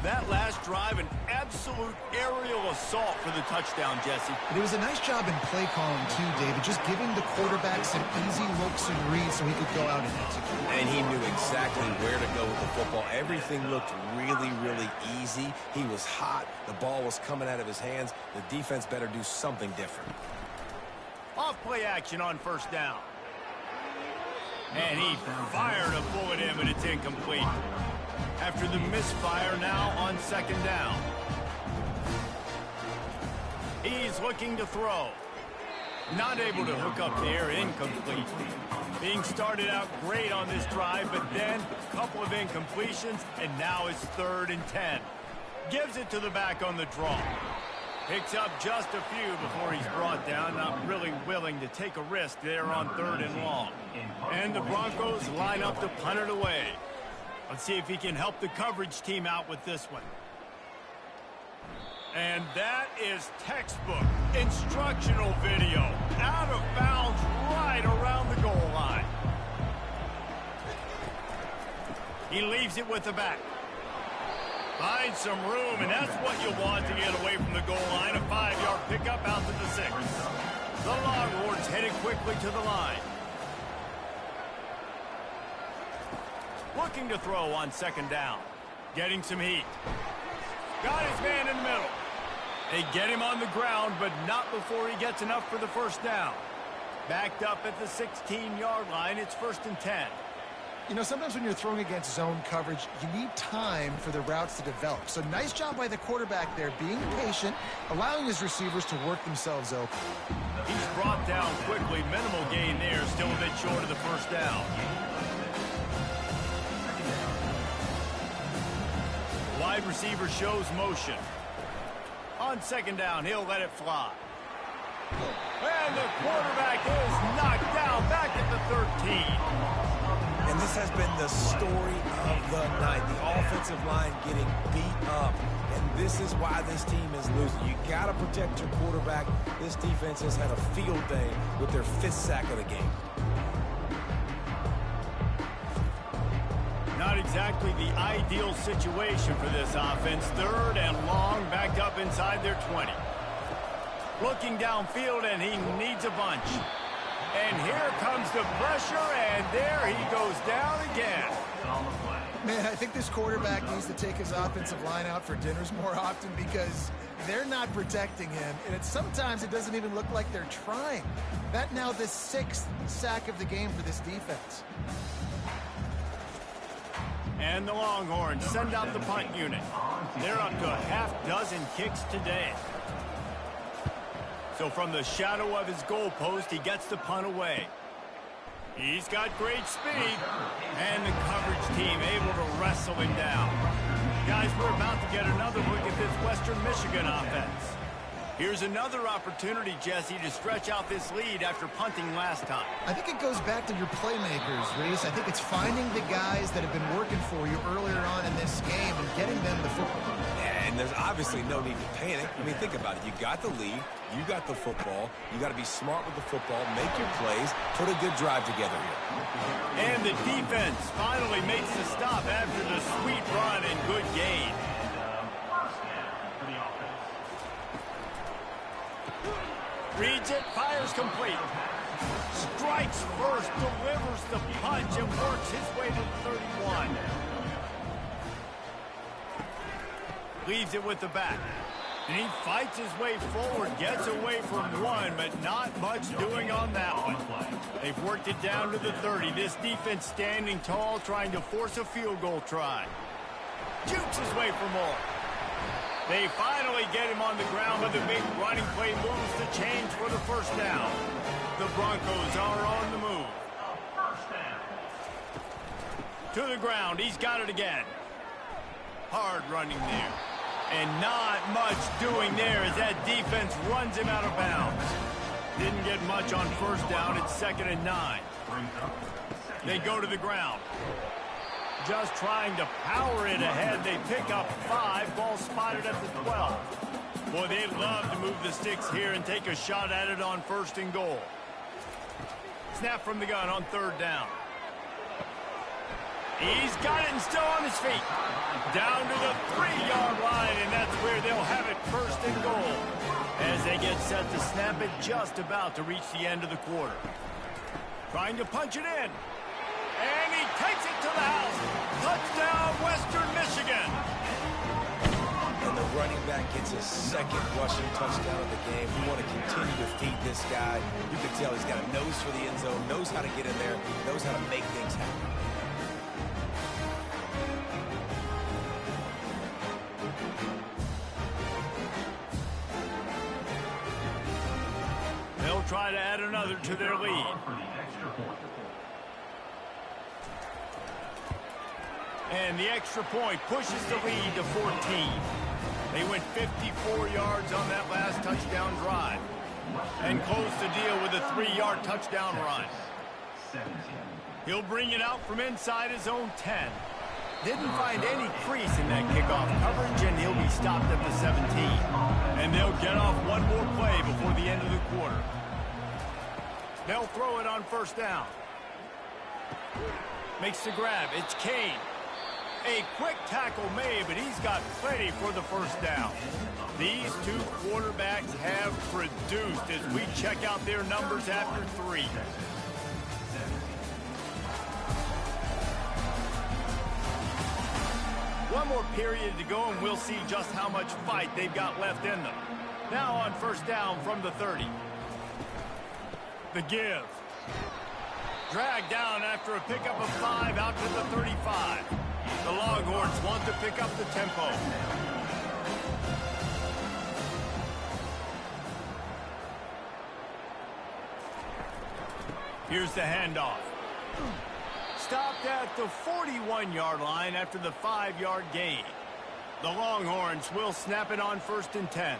[SPEAKER 1] That last drive, an absolute aerial assault for the touchdown, Jesse.
[SPEAKER 3] But it was a nice job in play calling, too, David, just giving the quarterback some easy looks and reads so he could go out and execute.
[SPEAKER 2] And he knew exactly where to go with the football. Everything looked really, really easy. He was hot. The ball was coming out of his hands. The defense better do something different.
[SPEAKER 1] Off play action on first down. And he fired a bullet in, but it's incomplete. After the misfire, now on second down. He's looking to throw. Not able to hook up there, incomplete. Being started out great on this drive, but then a couple of incompletions, and now it's 3rd and 10. Gives it to the back on the draw. Picks up just a few before he's brought down, not really willing to take a risk there on 3rd and long. And the Broncos line up to punt it away. Let's see if he can help the coverage team out with this one. And that is textbook instructional video. Out of bounds right around the goal line. He leaves it with the back. Finds some room, and that's what you want to get away from the goal line. A 5-yard pickup out to the 6. The Longhorns headed quickly to the line. Looking to throw on second down. Getting some heat. Got his man in the middle. They get him on the ground, but not before he gets enough for the first down. Backed up at the 16-yard line, it's 1st and 10.
[SPEAKER 3] You know, sometimes when you're throwing against zone coverage, you need time for the routes to develop. So nice job by the quarterback there, being patient, allowing his receivers to work themselves open.
[SPEAKER 1] He's brought down quickly. Minimal gain there, still a bit short of the first down. Wide receiver shows motion. On second down, he'll let it fly. And the quarterback is knocked down back at the 13.
[SPEAKER 2] And this has been the story of the night. The offensive line getting beat up. And this is why this team is losing. You got to protect your quarterback. This defense has had a field day with their 5th sack of the game.
[SPEAKER 1] Not exactly the ideal situation for this offense. 3rd and long, backed up inside their 20. Looking downfield, and he needs a bunch. And here comes the pressure, and there he goes down again.
[SPEAKER 3] Man, I think this quarterback needs to take his offensive line out for dinners more often because they're not protecting him. And sometimes it doesn't even look like they're trying. That now the 6th sack of the game for this defense.
[SPEAKER 1] And the Longhorns send out the punt unit. They're up to a half-dozen kicks today. So from the shadow of his goalpost, he gets the punt away. He's got great speed, and the coverage team able to wrestle him down. Guys, we're about to get another look at this Western Michigan offense. Here's another opportunity, Jesse, to stretch out this lead after punting last time.
[SPEAKER 3] I think it goes back to your playmakers, Reese. I think it's finding the guys that have been working for you earlier on in this game and getting them the football.
[SPEAKER 2] And there's obviously no need to panic. I mean, think about it. You got the lead. You got the football. You got to be smart with the football, make your plays, put a good drive together here.
[SPEAKER 1] And the defense finally makes the stop after the sweet run and good gain. Reads it, fires complete. Strikes first, delivers the punch, and works his way to the 31. Leaves it with the back. And he fights his way forward, gets away from one, but not much doing on that one. They've worked it down to the 30. This defense standing tall, trying to force a field goal try. Jukes his way for more. They finally get him on the ground, but the big running play moves the change for the first down. The Broncos are on the move. To the ground, he's got it again. Hard running there. And not much doing there as that defense runs him out of bounds. Didn't get much on first down. It's 2nd and 9. They go to the ground. Just trying to power it ahead. They pick up 5. Ball spotted at the 12. Boy, they love to move the sticks here and take a shot at it on 1st and goal. Snap from the gun on 3rd down. He's got it and still on his feet. Down to the 3-yard line, and that's where they'll have it 1st and goal. As they get set to snap it, just about to reach the end of the quarter. Trying to punch it in. And he takes it to the house. Touchdown, Western Michigan.
[SPEAKER 2] And the running back gets his 2nd rushing touchdown of the game. We want to continue to feed this guy. You can tell he's got a nose for the end zone, knows how to get in there, knows how to make things happen.
[SPEAKER 1] They'll try to add another to their lead. And the extra point pushes the lead to 14. They went 54 yards on that last touchdown drive. And close the deal with a 3-yard touchdown run. He'll bring it out from inside his own 10. Didn't find any crease in that kickoff coverage, and he'll be stopped at the 17. And they'll get off one more play before the end of the quarter. They'll throw it on 1st down. Makes the grab. It's Kane. A quick tackle made, but he's got plenty for the 1st down. These two quarterbacks have produced as we check out their numbers after 3. One more period to go, and we'll see just how much fight they've got left in them. Now on 1st down from the 30. The give. Dragged down after a pickup of 5 out to the 35. The Longhorns want to pick up the tempo. Here's the handoff. Stopped at the 41-yard line after the 5-yard gain. The Longhorns will snap it on 1st and 10.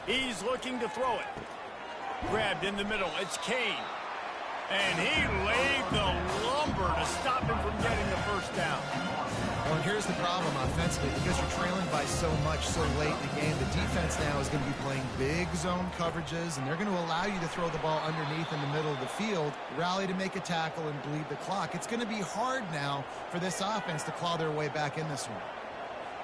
[SPEAKER 1] He's looking to throw it. Grabbed in the middle. It's Kane. And he laid the lumber to stop him from getting the 1st down.
[SPEAKER 3] Well, and here's the problem offensively. Because you're trailing by so much so late in the game, the defense now is going to be playing big zone coverages, and they're going to allow you to throw the ball underneath in the middle of the field, rally to make a tackle, and bleed the clock. It's going to be hard now for this offense to claw their way back in this one.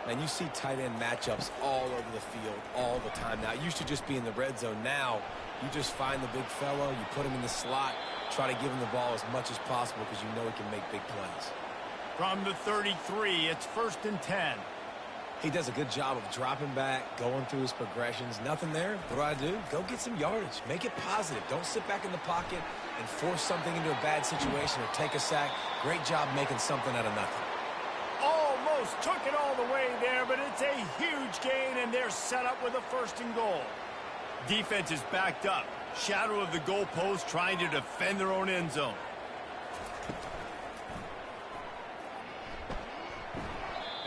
[SPEAKER 2] And you see tight end matchups all over the field all the time now. It used to just be in the red zone. Now you just find the big fellow, you put him in the slot, try to give him the ball as much as possible because you know he can make big plays.
[SPEAKER 1] From the 33, it's 1st and 10.
[SPEAKER 2] He does a good job of dropping back, going through his progressions. Nothing there. What do? Go get some yardage. Make it positive. Don't sit back in the pocket and force something into a bad situation or take a sack. Great job making something out of nothing.
[SPEAKER 1] Almost took it all the way there, but it's a huge gain, and they're set up with a 1st and goal. Defense is backed up. Shadow of the goalpost, trying to defend their own end zone.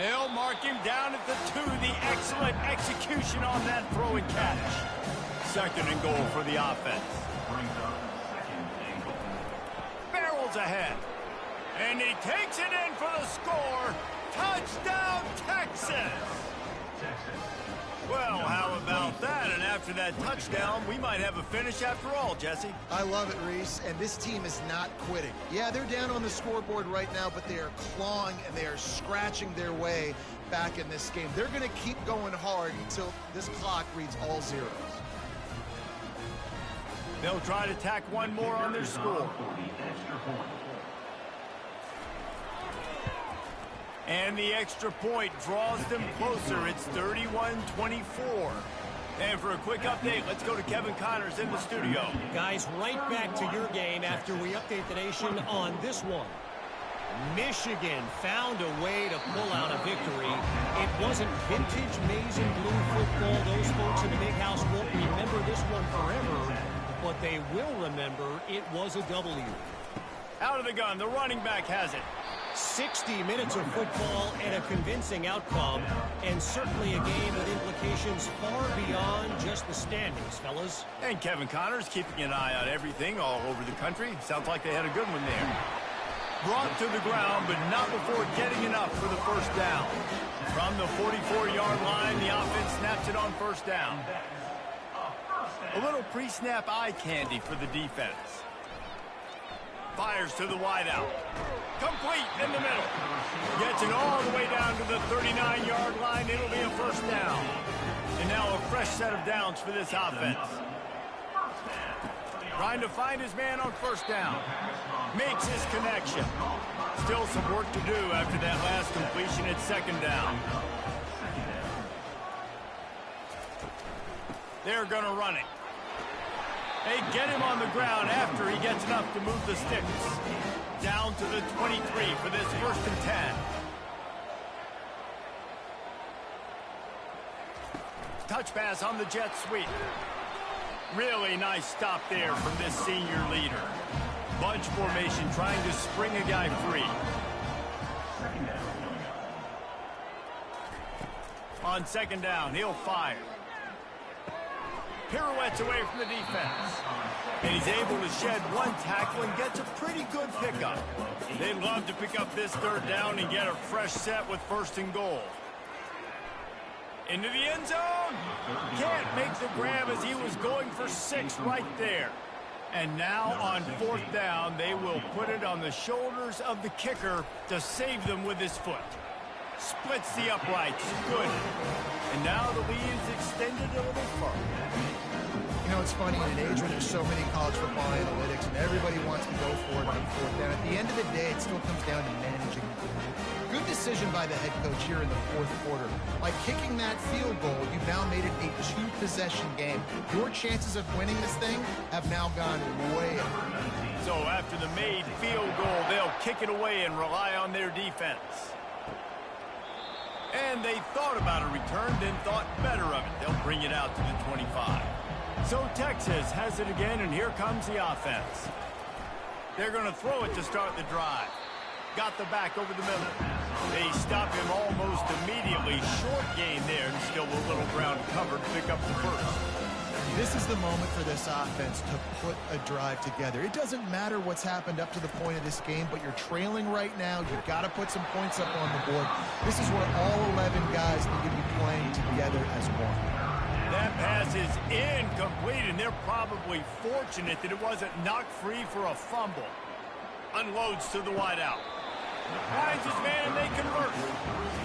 [SPEAKER 1] They'll mark him down at the 2. The excellent execution on that throw and catch. 2nd and goal for the offense. Barrels ahead. And he takes it in for the score. Touchdown, Texas! Well, how about that? And after that touchdown, we might have a finish after all, Jesse.
[SPEAKER 3] I love it, Reese, and this team is not quitting. Yeah, they're down on the scoreboard right now, but they are clawing and they are scratching their way back in this game. They're going to keep going hard until this clock reads all zeros.
[SPEAKER 1] They'll try to tack one more on their score. And the extra point draws them closer. It's 31-24. And for a quick update, let's go to Kevin Connors in the studio.
[SPEAKER 4] Guys, right back to your game after we update the nation on this one. Michigan found a way to pull out a victory. It wasn't vintage maize and blue football. Those folks in the big house won't remember this one forever, but they will remember it was a W.
[SPEAKER 1] Out of the gun, the running back has it.
[SPEAKER 4] 60 minutes of football and a convincing outcome, and certainly a game with implications far beyond just the standings, fellas.
[SPEAKER 1] And Kevin Connors keeping an eye on everything all over the country. Sounds like they had a good one there. Brought to the ground, but not before getting enough for the first down. From the 44-yard line, the offense snaps it on first down. A little pre-snap eye candy for the defense. Fires to the wideout. Complete in the middle. Gets it all the way down to the 39-yard line. It'll be a first down. And now a fresh set of downs for this offense. Trying to find his man on first down. Makes his connection. Still some work to do after that last completion at 2nd down. They're going to run it. They get him on the ground after he gets enough to move the sticks. Down to the 23 for this 1st and 10. Touch pass on the jet sweep. Really nice stop there from this senior leader. Bunch formation trying to spring a guy free. On 2nd down, he'll fire. Pirouettes away from the defense. And he's able to shed one tackle and gets a pretty good pickup. They'd love to pick up this 3rd down and get a fresh set with 1st and goal. Into the end zone. Can't make the grab as he was going for 6 right there. And now on 4th down, they will put it on the shoulders of the kicker to save them with his foot. Splits the uprights. Good. And now the lead is extended a little further.
[SPEAKER 3] You know, it's funny, in an age when there's so many college football analytics and everybody wants to go for it on 4th down, at the end of the day, it still comes down to managing the game. Good decision by the head coach here in the 4th quarter. By kicking that field goal, you've now made it a 2-possession game. Your chances of winning this thing have now gone way up.
[SPEAKER 1] So after the made field goal, they'll kick it away and rely on their defense. And they thought about a return, then thought better of it. They'll bring it out to the 25. So Texas has it again, and here comes the offense. They're going to throw it to start the drive. Got the back over the middle. They stop him almost immediately. Short gain there, and still a little ground covered to pick up the first.
[SPEAKER 3] This is the moment for this offense to put a drive together. It doesn't matter what's happened up to the point of this game, but you're trailing right now. You've got to put some points up on the board. This is where all 11 guys need to be playing together as one.
[SPEAKER 1] That pass is incomplete, and they're probably fortunate that it wasn't knocked free for a fumble. Unloads to the wideout. Finds his man, and they convert.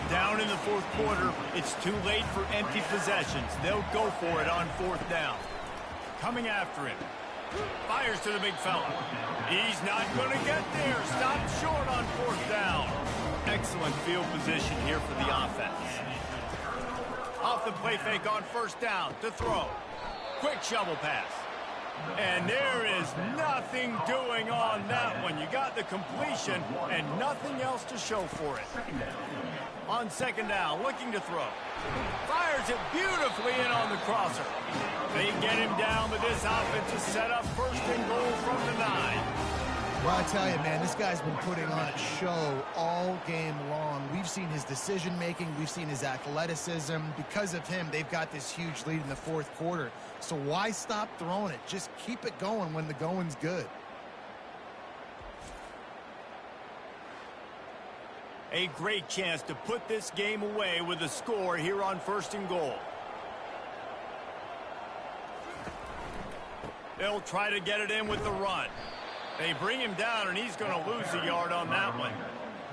[SPEAKER 1] Down in the 4th quarter, it's too late for empty possessions. They'll go for it on 4th down. Coming after him. Fires to the big fella. He's not going to get there. Stopped short on 4th down. Excellent field position here for the offense. Off the play fake on 1st down to throw. Quick shovel pass. And there is nothing doing on that one. You got the completion and nothing else to show for it. On 2nd down, looking to throw. Fires it beautifully in on the crosser. They get him down, but this offense is set up 1st and goal from the 9.
[SPEAKER 3] Well, I tell you, man, this guy's been putting on a show all game long. We've seen his decision-making. We've seen his athleticism. Because of him, they've got this huge lead in the fourth quarter. So why stop throwing it? Just keep it going when the going's good.
[SPEAKER 1] A great chance to put this game away with a score here on 1st and goal. They'll try to get it in with the run. They bring him down, and he's going to lose a yard on that one.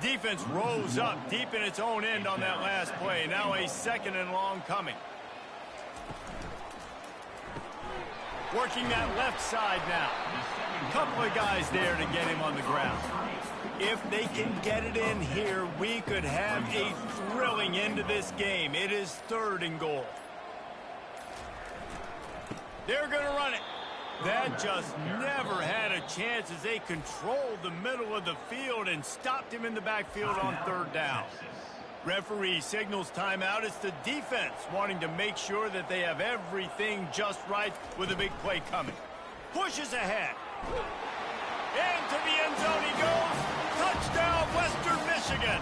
[SPEAKER 1] Defense rose up deep in its own end on that last play. Now a 2nd and long coming. Working that left side now. A couple of guys there to get him on the ground. If they can get it in here, we could have a thrilling end to this game. It is 3rd and goal. They're going to run it. That just never had a chance as they controlled the middle of the field and stopped him in the backfield on 3rd down. Referee signals timeout. It's the defense wanting to make sure that they have everything just right with a big play coming. Pushes ahead. Into the end zone he goes. Touchdown, Western Michigan.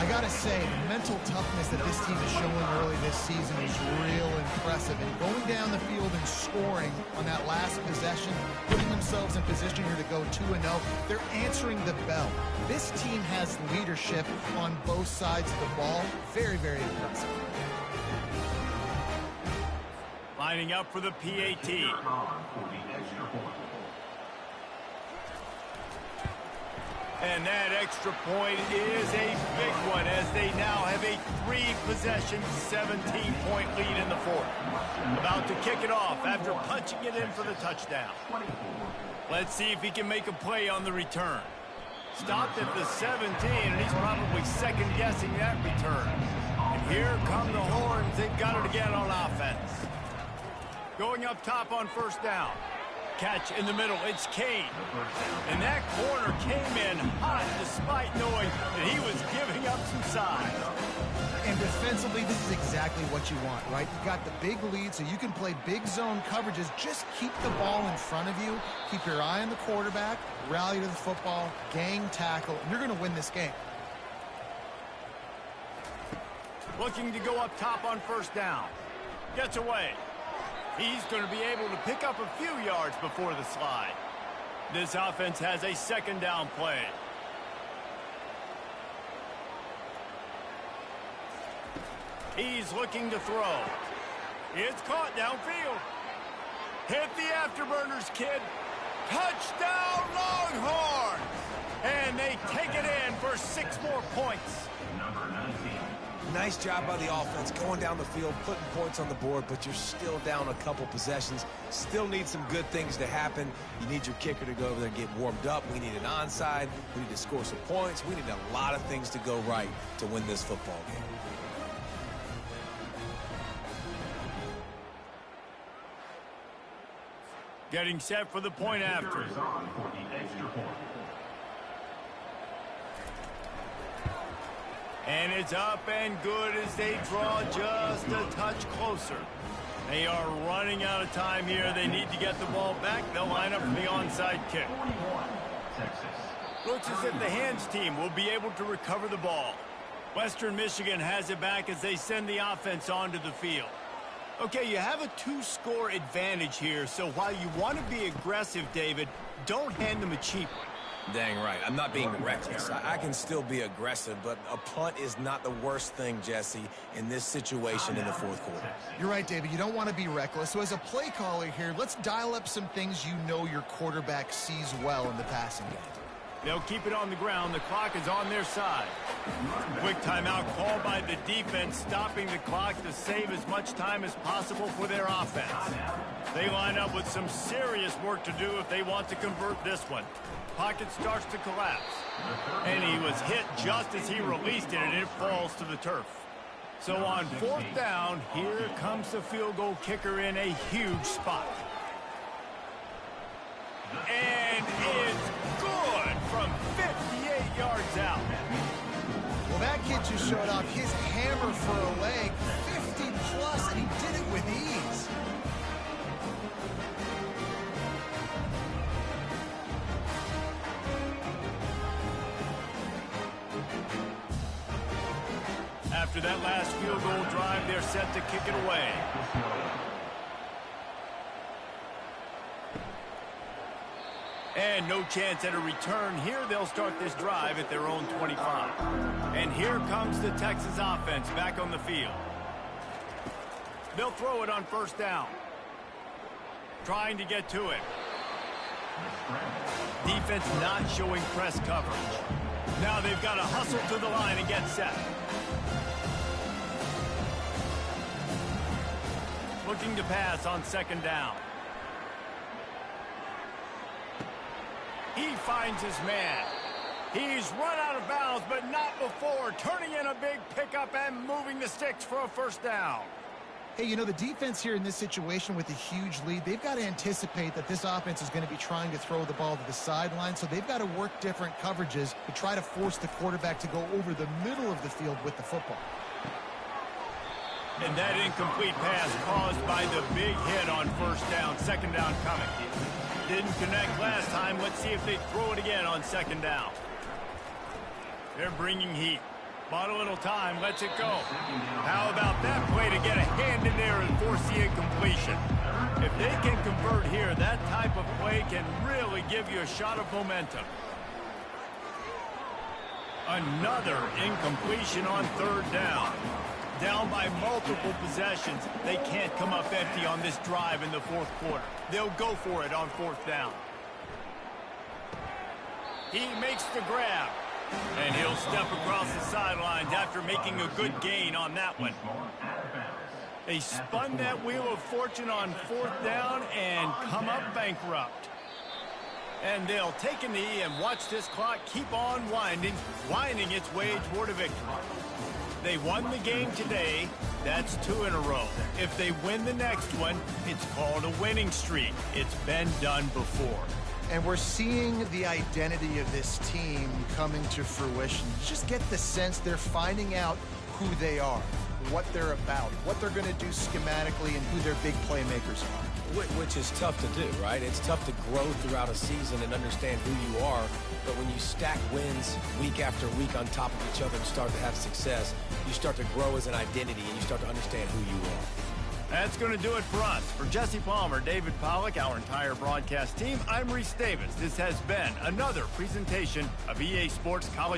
[SPEAKER 3] I got to say, the mental toughness that this team is showing early this season is real impressive. And going down the field and scoring on that last possession, putting themselves in position here to go 2-0, they're answering the bell. This team has leadership on both sides of the ball. Very, very impressive.
[SPEAKER 1] Lining up for the PAT. And that extra point is a big one as they now have a 3-possession, 17-point lead in the 4th. About to kick it off after punching it in for the touchdown. Let's see if he can make a play on the return. Stopped at the 17, and he's probably second-guessing that return. And here come the horns. They've got it again on offense. Going up top on 1st down. Catch in the middle, it's Kane. And that corner came in hot despite knowing that he was giving up some size.
[SPEAKER 3] And defensively, this is exactly what you want, right? You got the big lead, so you can play big zone coverages. Just keep the ball in front of you. Keep your eye on the quarterback, rally to the football, gang tackle, and you're going to win this game.
[SPEAKER 1] Looking to go up top on 1st down. Gets away. He's going to be able to pick up a few yards before the slide. This offense has a 2nd down play. He's looking to throw. It's caught downfield. Hit the afterburners, kid. Touchdown, Longhorns! And they take it in for 6 more points.
[SPEAKER 2] Nice job by the offense going down the field, putting points on the board, but you're still down a couple possessions. Still need some good things to happen. You need your kicker to go over there and get warmed up. We need an onside. We need to score some points. We need a lot of things to go right to win this football game.
[SPEAKER 1] Getting set for the point after. And it's up and good as they draw just a touch closer. They are running out of time here. They need to get the ball back. They'll line up for the onside kick. Looks as if the hands team will be able to recover the ball. Western Michigan has it back as they send the offense onto the field. Okay, you have a 2-score advantage here, so while you want to be aggressive, David, don't hand them a cheap one.
[SPEAKER 2] Dang right. I'm not being reckless. I can still be aggressive, but a punt is not the worst thing, Jesse, in this situation in the 4th quarter.
[SPEAKER 3] You're right, David. You don't want to be reckless. So as a play caller here, let's dial up some things you know your quarterback sees well in the passing game.
[SPEAKER 1] They'll keep it on the ground. The clock is on their side. Quick timeout called by the defense, stopping the clock to save as much time as possible for their offense. They line up with some serious work to do if they want to convert this one. Pocket starts to collapse. And he was hit just as he released it, and it falls to the turf. So on 4th down, here comes the field goal kicker in a huge spot. And it's good from 58 yards out.
[SPEAKER 3] Well, that kid just showed off his hammer for a leg, 50-plus, and he did it with ease.
[SPEAKER 1] After that last field goal drive, they're set to kick it away. And no chance at a return here. They'll start this drive at their own 25. And here comes the Texas offense back on the field. They'll throw it on first down. Trying to get to it. Defense not showing press coverage. Now they've got to hustle to the line and get set. Looking to pass on second down. He finds his man. He's run out of bounds, but not before. Turning in a big pickup and moving the sticks for a first down.
[SPEAKER 3] Hey, you know, the defense here in this situation with a huge lead, they've got to anticipate that this offense is going to be trying to throw the ball to the sideline, so they've got to work different coverages to try to force the quarterback to go over the middle of the field with the football.
[SPEAKER 1] And that incomplete pass caused by the big hit on first down. Second down coming. Didn't connect last time. Let's see if they throw it again on second down. They're bringing heat. Bought a little time, lets it go. How about that play to get a hand in there and force the incompletion? If they can convert here, that type of play can really give you a shot of momentum. Another incompletion on third down. Down by multiple possessions. They can't come up empty on this drive in the fourth quarter. They'll go for it on fourth down. He makes the grab. And he'll step across the sidelines after making a good gain on that one. They spun that wheel of fortune on fourth down and come up bankrupt. And they'll take a knee and watch this clock keep on winding its way toward a victory. They won the game today. That's 2 in a row. If they win the next one, it's called a winning streak. It's been done before.
[SPEAKER 3] And we're seeing the identity of this team coming to fruition. You just get the sense they're finding out who they are, what they're about, what they're going to do schematically, and who their big playmakers are.
[SPEAKER 2] Which is tough to do, right? It's tough to grow throughout a season and understand who you are. But when you stack wins week after week on top of each other and start to have success, you start to grow as an identity and you start to understand who you are.
[SPEAKER 1] That's going to do it for us. For Jesse Palmer, David Pollack, our entire broadcast team, I'm Reese Davis. This has been another presentation of EA Sports College